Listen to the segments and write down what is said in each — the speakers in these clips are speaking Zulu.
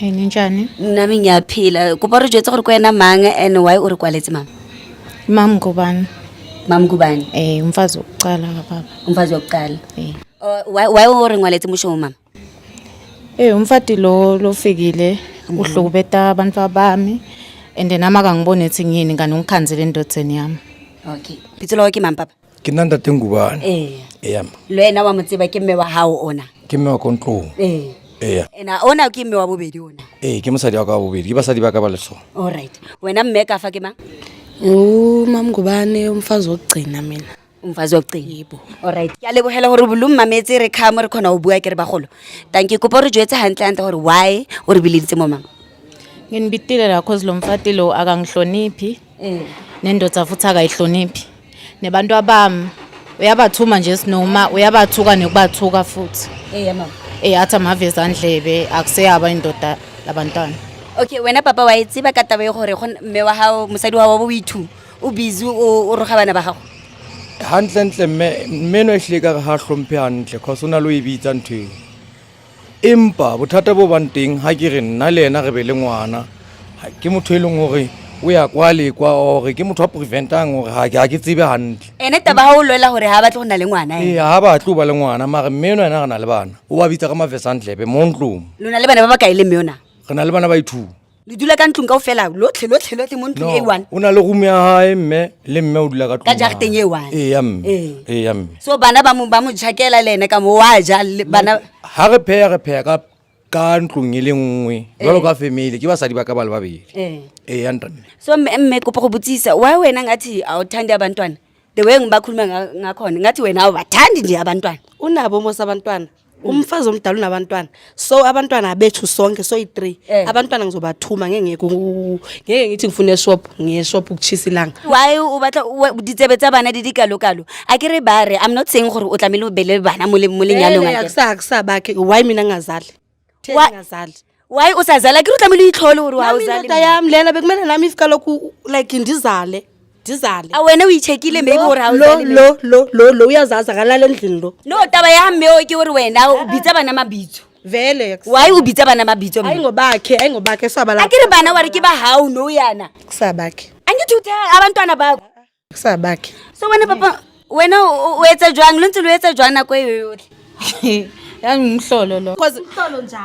Ninjani? Nami ngiyaphila. Kuba re jwetsa gore ko ena mang and why o re kwaletse mama? Mam Ngubane. Mam Ngubane. Umfazi wokuqala kababa. Umfazi wokuqala. Why o re ngwaletse musho mama? Umfati lo fikile uhlukubeta abantu abami and nami akangibone ethi ngiyini ngani ngikhanzile endodzeni yami. Okay. Pitso ke mang papa? Ke nna Ntate Ngubane. Le wena wa motseba ke mme wa hao ona. Ke mme wa Kontlong. Ena ona ke mme wa bobedi ona. Ke mosadi wa ka wa bobedi, ke basadi ba ka ba letso. All right. Wena mme ka fa ke mang? Mam Ngubane umfazi wokugcina mina. Umfazi wokugcina. Yebo. All right. Ke a lebohela gore bolum mametse re khamo re khona o bua ke re bagolo. Thank you. Kopo re jwetse hantle gore why o re bilitse mo mama? Nginibitile la cause lo mfati lo akangihloniphi. Nendodza futhi akayihloniphi. Nebantu abami uyabathuma nje sinoma uyabathuka nekubathuka futhi. Mama. Athi amaveza ndlebe akuseyaba indoda labantwana. Okay, wena papa wa itse ba ka tabe gore mme wa hao mosadi wa bo boithu o busy o roga bana ba gago. Hantle mme no ehle ka ha hlomphe hantle cause ona lo e bitsa ntwe. Empa bothata bo banteng ha ke re nna le ena re be le ngwana. Ke motho e leng hore o ya kwale kwa hore ke motho a preventang hore ha ke tsebe hantle. Ene taba ha o loela hore ha batla go na le ngwana ha ba tlo ba le ngwana mara mme no ena ga na le bana. O ba bitsa ka mavesa ndlebe mo ntlong. Lona le bana ba ba ka ile mme yona. Re na le bana ba ithu. Le dula ka ntlong ka ofela lotlhe mo ntlong e1. O na le room ya hae mme le mme o dula ka tlong. Ka jarteng e1. Ya mme. So bana ba mo tshakela le ene ka mo wa ja bana ha re pheya ka ntlong e le nngwe jalo ka family ke basadi ba ka ba le babedi. Ya ntane. So mme kopa go botsisa why wena ngathi awuthandi abantwana? The way ngibakhuluma ngakhona ngathi wena awubathandi nje abantwana. Unabo mosa abantwana. Umfazi omdala unabantwana. So abantwana abethu sonke so i3. Abantwana ngizobathuma ngeke ngithi ngifune shop ngeshop ukuchisa ilanga. Why o batla ditsebe tsa bana di dikalokalo? A ke re ba re I'm not saying gore o tlamele o bele bana mo lenyalong a ke bakhe why mina ngazali? Ngazali. Why usazala ke re tlamele itlhole gore wa uzali? Mina yami lena bekumele nami ifika lokhu like ndizale. A wena o ichekile maybe gore ha uzali. Lo uyazaza kalala endlini lo. No taba ya mme o ke gore wena o bitsa bana mabitso. Vele why o bitsa bana mabitso? Ayingobakhe sabala. A ke re bana wa re ke ba hao no yana. Kusabakhe. Angithuta abantwana bakho. Kusabakhe. So wena papa wena o etsa jwang lo ntse lo etsa jwang na kwa yoyohle? Yangimhlolo lo because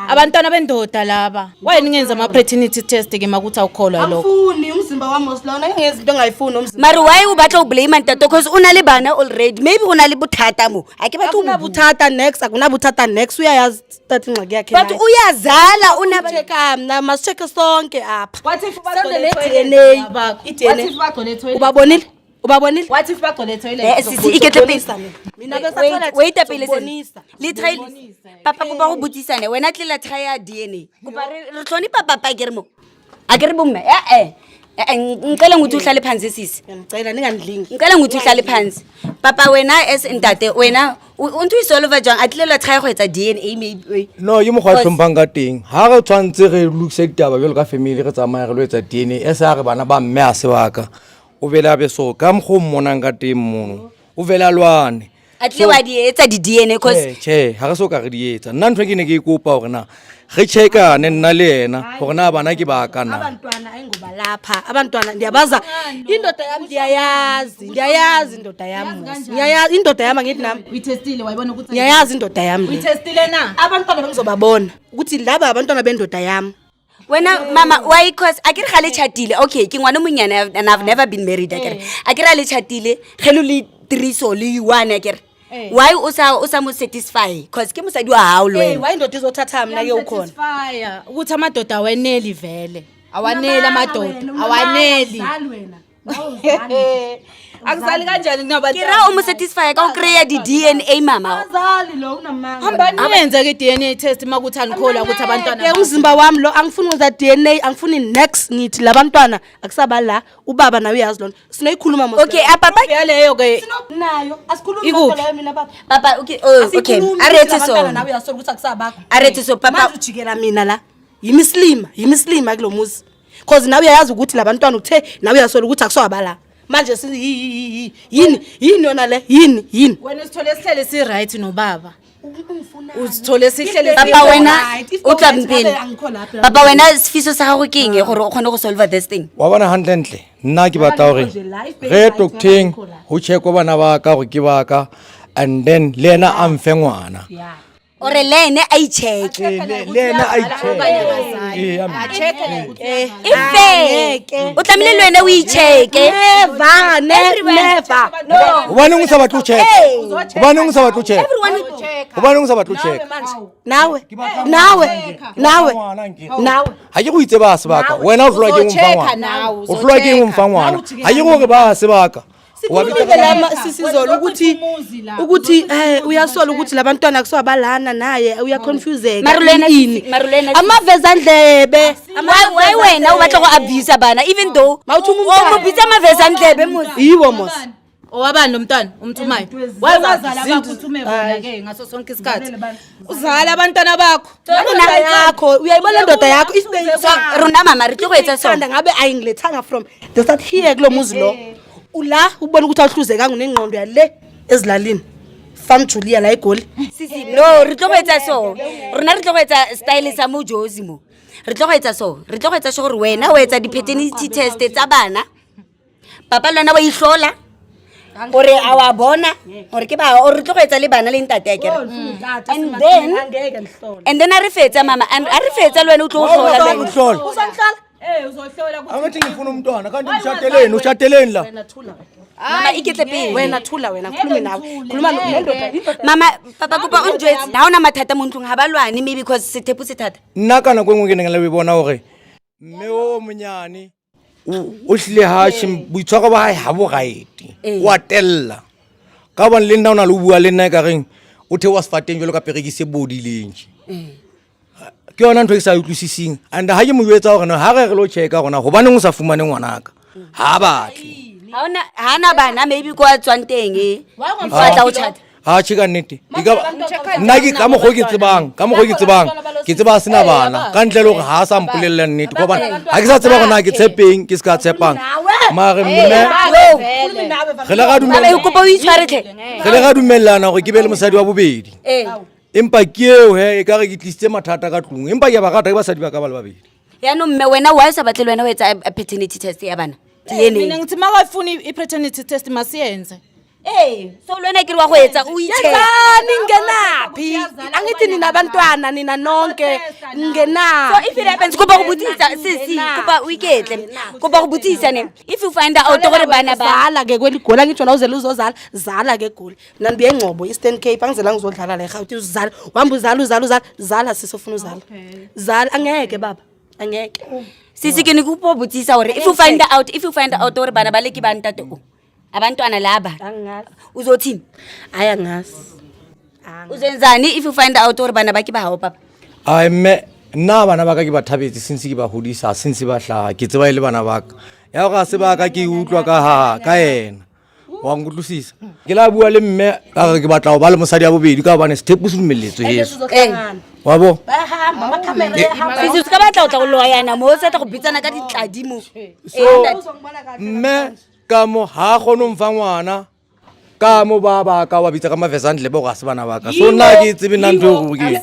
abantwana bendoda laba wena ngenza ama paternity test ke makuthi awukholwa lokho. Awufuni umzimba wami osilona ngenza into engayifuni umzimba. Mara why u batla u blame ntate because una le bana already maybe una le bothata mo a ke batla una bothata next akuna bothata next uyayazi start ingxaki yakhe naye but uyazala una check na masicheck sonke apha. What if bagcole DNA ubabonile what if bagcole toilet mina wait apele le try papa go ba go botsisane wena tlela try ya DNA go ba re tlhoni papa ke re mo a ke re bomme ngicela nguthi uhlale phansi sisi ngicela ningandlingi ngicela nguthi uhlale phansi papa wena as ntate wena untu isolve jang a tlela try go etsa DNA maybe no ye mo go tlhompang ka teng ha re tshwantse re lukse ditaba bjalo ka family re tsamaya re lo etsa DNA esa re bana ba mme a se waka o vela be so ka mgo mmonang ka teng mono o vela lwane atle wa di etsa di DNA cause ha re so ka re di etsa nna ntwe ke ne ke ikopa hore na re checka ne nna le yena hore na bana ke ba kana abantwana ayingoba lapha abantwana ndiyabaza indoda yami ndiyayazi indoda yami ngiyayazi indoda yami ngithi nami uyitestile wayibona ukuthi ngiyayazi indoda yami uyitestile na abantwana bengizobabona ukuthi laba abantwana bendoda yami. Wena mama why cause akere ga le chatile okay ke ngwana monyana and I've never been married akere le chatile gelo le triso le one akere why o sa mo satisfy cause ke mosadi wa hao lo wena why indoda izothatha mina ke ukhona ukuthi amadoda awaneli vele awaneli amadoda awaneli akuzali kanjani kunabantu kira o mo satisfy ka o create di DNA mama azali lo unamanga hamba niyenze ke DNA test makuthi anikholwa ukuthi abantwana umzimba wami lo angifuni ukwenza DNA angifuni next ngithi labantwana akusaba la ubaba nawe uyazi lona sinoyikhuluma mos okay papa yaleyo ke nayo asikhulumi ngalo mina papa okay okay arethe so nawe uyasola ukuthi akusabakho arethe so papa ujikela mina la yimislima kulomuzi cause nawe uyazi ukuthi labantwana uthe nawe uyasola ukuthi akusaba la manje yini yona le yini wena sithole sihlele si right nobaba uzithole sihlele papa wena o tla mpele papa wena sifiso sa gago ke eng gore o kgone go solve this thing wa bona hantle nna ke batla gore ge doctoring ho check-wa bana ba ka gore ke ba ka and then le ena a mfe ngwana ore le ene a icheck le ena a ife o tlamile le wena o icheck never Ubaneng sa batho check. Ubaneng sa batho check. Ubaneng sa batho check. nawe Ha ke go itse ba sebaka. Wena o hlwa ke mo mfa ngwana. O hlwa ke mo mfa ngwana. Ha ke go re ba sebaka. Sikhulumile sisizolo ukuthi uyasola ukuthi labantwana kusobalana naye uyaconfuseka Marulena amaveza ndlebe why wena o batla go abuse bana even though mo bitsa amaveza ndlebe muzi yiwo mos owabani lo mntwana umthumayo wazala bakuthume bona ke ngaso sonke isikhathi uzala abantwana bakho yakho uyayibona indoda yakho rona mama re tlo go etsa sona ngabe ayingilethanga from they start here kulo muzi lo ula ubona ukuthi awuhluzekanga unengqondo yale ezilalini fam Julia la egoli sisi no re tlo go etsa so rona re tlo go etsa style sa mo Jozi mo re tlo go etsa so gore wena o etsa di paternity test tsa bana papa lona wa ihlola gore a wa bona gore ke ba o re tlo go etsa le bana le ntate ya kere and then a re fetsa mama and a re fetsa le wena o tlo go hlola usanhlala uzohlola Angathi ngifuna umntwana kanti ushateleni la. mama iketle pele wena thula wena khuluma nawe khuluma nendoda mama papa kopa o njwetse ha ona mathata mo ntlong ha balwane maybe because sethepu se thata Nna kana go ngwe ke neng le bona hore mme o monyane o hlile ha boitshwaro ba hae ha bo gaeti wa tella ka bona le nna ona le bua le nna ka reng o the wa sfateng jalo ka perekise body lenje ke yona ntho e sa utlwisising and ha ke mo yetsa hore ha re lo checka gona go baneng o sa fumane ngwanaka ha batli ha ona bana maybe kwa tswang teng mfatla o chata ha chika nnete nna ke ka mo go ke tsebang ke tseba sena bana ka ntle le gore ha sa mpolella nnete go bana ha ke sa tseba gona ke tshepeng ke ska tshepang mare mme re o kopa o itshwaretle re le ga dumellana gore ke be le mosadi wa bobedi empa ke eo he e ka re ke tlisitse mathata ka tlung empa ke ba rata ke basadi ba ka ba le babedi yaanong mme wena wa sa batle le wena o etsa paternity test ya bana mina ngithi makafuna i-paternity test masiyenze so lwena ke re wa go etsa o yenzani ngenaphi angithi nina abantwana nina nonke ngenaphi if it happens kopa go botsisa sisi kopa o iketle kopa go botsisa ne if you find out gore bana ba zala ke kweligola ngitsho na uzela uzozala zala ke goli mina ndibuye engcobo Eastern Cape angizela ngizodlala la eGauteng uzala uhamba uzala sisofuna uzala zala angeke baba angeke sisi ke nikupo botsisa gore if you find out gore bana ba le ke bantate o abantwana laba uzothini ayangazi uzenzani if you find out gore bana ba ke ba hao papa ai mme nna bana ba ka ke ba thabetse since ke ba hodisa since ba hlaga ke tseba ile bana ba ka ya ga se ba ka ke utlwa ka yena wa ngutlusisa ke la bua le mme ka re ke batla go ba le mosadi ya bobedi ka bana sethepu se dumeletswe heso wa bo ba hamba makamera sisi ska batla o tla go loyana mo se tla go bitsana ka ditladimo mme ka mo ha gone mfa ngwana ka mo ba ka wa bitsa ka mavesandle bo ga se bana ba ka so nna ke tsebe nna ntho go ke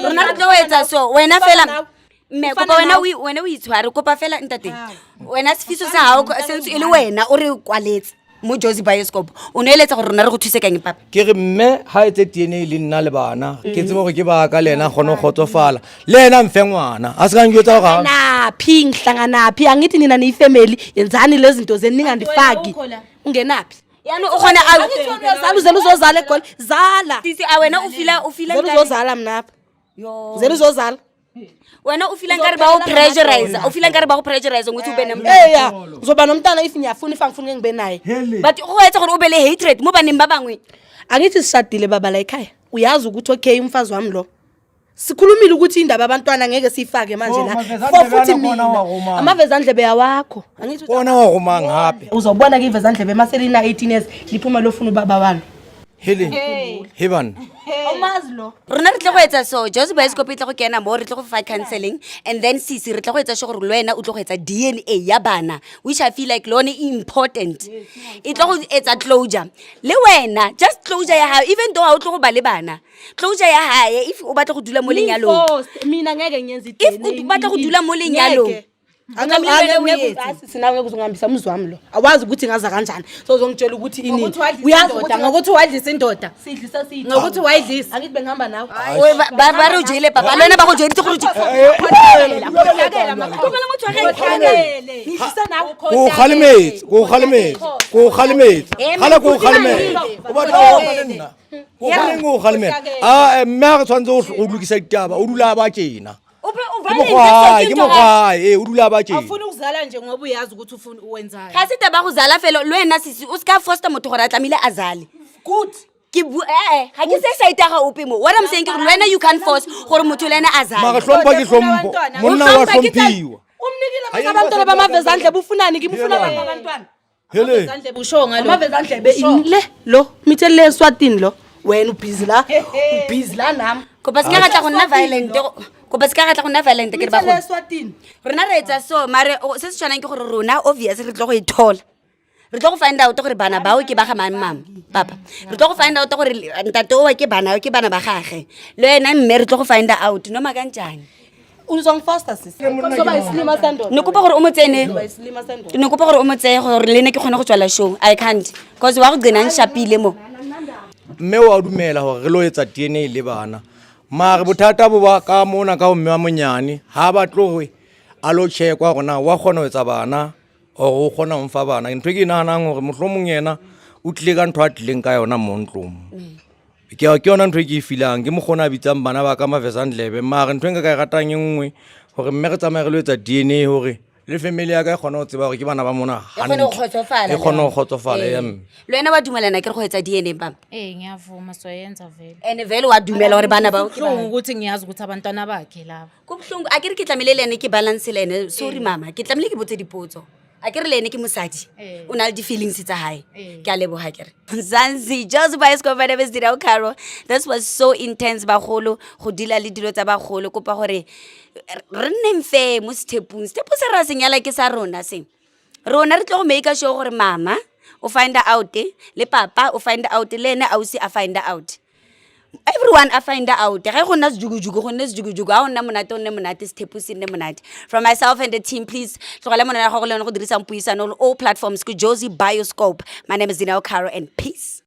rona re tlo go etsa so wena fela mme kopa wena o itshware kopa fela ntate wena sefiso sa hao sense ile wena o re kwaletse mo Jozi Bioscope o ne eletsa gore rona re go thuse kang papa ke re mme ha etse tiene le nna le bana ke tsebe gore ke ba ka lena gone khotsofala lena mfe ngwana a se ka njwetsa ga naphi ngihlanganaphi angithi nina ni family yenzani lezi zinto zeni ningandifaki ungenaphi yani o khona zala uzozala egoli zala sisi a wena o fila uzozala mnapha yo zela uzozala wena o fila nkare ba o pressurize ngothi ube nemntwana eya uzoba nomntana if ngiyafuna ifangifuna ngibe naye but go etsa gore o be le hatred mo baneng ba bangwe angithi sishadile baba la ekhaya uyazi ukuthi okay umfazi wami lo sikhulumile ukuthi indaba abantwana ngeke siyifake manje la futhi mina amavezandlebe yawakho angithi bona wa goma ngape uzobona ke ivezandlebe maselina 18 years liphuma lofuna ubaba walo hele he bana rona re tla go etsa so Josie Bioscope e tla go kena mo re tla go fa counseling and then sisi re tla go etsa sure gore le wena o tla go etsa DNA ya bana which I feel like lone important e tla go etsa closure le wena just closure ya hae even though ha o tla go ba le bana closure ya hae if o batla go dula mo lenyalong mina ngeke ngenze if o batla go dula mo lenyalong sinawe kuzongihambisa umzi wami lo awazi ukuthi ngaza kanjani so uzongitshela ukuthi inini uyazi ngokuthi wayidlisa indoda ngokuthi wayidlisa angithi bengihamba nawe ba re o jele papa le wena ba go jeditse gore go khalemetse hala go khalemetse o batla go ba le nna go khaleng go khalemetse mme ga tshwantse go lokisa ditaba o dula ba tjena ke mogwae o dula ba tjena afuna ukuzala nje ngoba uyazi ukuthi ufuna uwenzani ga se taba go zala felo le wena sisi o ska foster motho gore a tlamile a zale good ke ga ke se saita ga ope mo what I'm saying ke wena you can force gore motho le ena a zale mara hlompa ke hlompo monna wa hlomphiwa umnikile abantwana bamavezandle bufunani kimufuna abantwana hele busho ngalo amavezandlebe le lo mithele eSwatini lo wena ubhizi la nami kopa ska gatla go nna violent kopa ska gatla go nna violent ke re ba go eSwatini rona re etsa so mare se se tshwanang ke gore rona obvious re tlo go ithola re tlo go find out gore bana bao ke ba ga mama papa re tlo go find out gore ntate o ke bana ba gage le wena mme re tlo go find out no makantjani uzongfoster sisi so ba islima sandoda ne kopa gore o motsene islima sandoda ne kopa gore o motseye gore le ne ke kgone go tswala show I can't because wa go gcina nshapile mo mme wa dumela gore re lo etsa DNA le bana mare bothata bo ba ka mona ka mme wa monyane ha ba tlowe a lo checkwa gona wa kgona ho etsa bana o go kgona ho mfa bana ntwe ke nana gore mohlomong yena o tlile ka ntho a tlileng ka yona mo ntlong ke yona ntwe ke filang ke mo gona bitsang bana ba ka mavezandlebe mare ntwe nka ka ratang engwe gore mme re tsamaye re lo etsa DNA hore le family ya ka kgona go tseba gore ke bana ba mona e kgone go kgotsofala ya mme le wena wa dumelana ke re go etsa DNA papa ngiyavuma soyenza vele ene vele wa dumela gore bana ba ukuthi ngiyazi ukuthi abantwana bakhe labo go bhlungu a ke re ke tlamile le ene ke balance le ene sorry mama ke tlamile ke botse dipotso a ke re le ene ke mosadi o na le di-feelings tsa hae ke a leboga ke re Zanzi Josie Bioscope my name is Dineo Caro. This was so intense bagolo go dila le dilo tsa bagolo kopa gore re nneng fe mo stepung se ra senyala ke sa rona se rona re tlo go make sure gore mama o find out le papa o find out le ene ausi a find out everyone a find out ga go nna sejugujugu go nne sejugujugu ga o nna monate o nne monate stepu se nne monate from myself and the team please tlogela mona ya go le go dirisa puisano all platforms ke Josie Bioscope. My name is Dineo Caro and peace.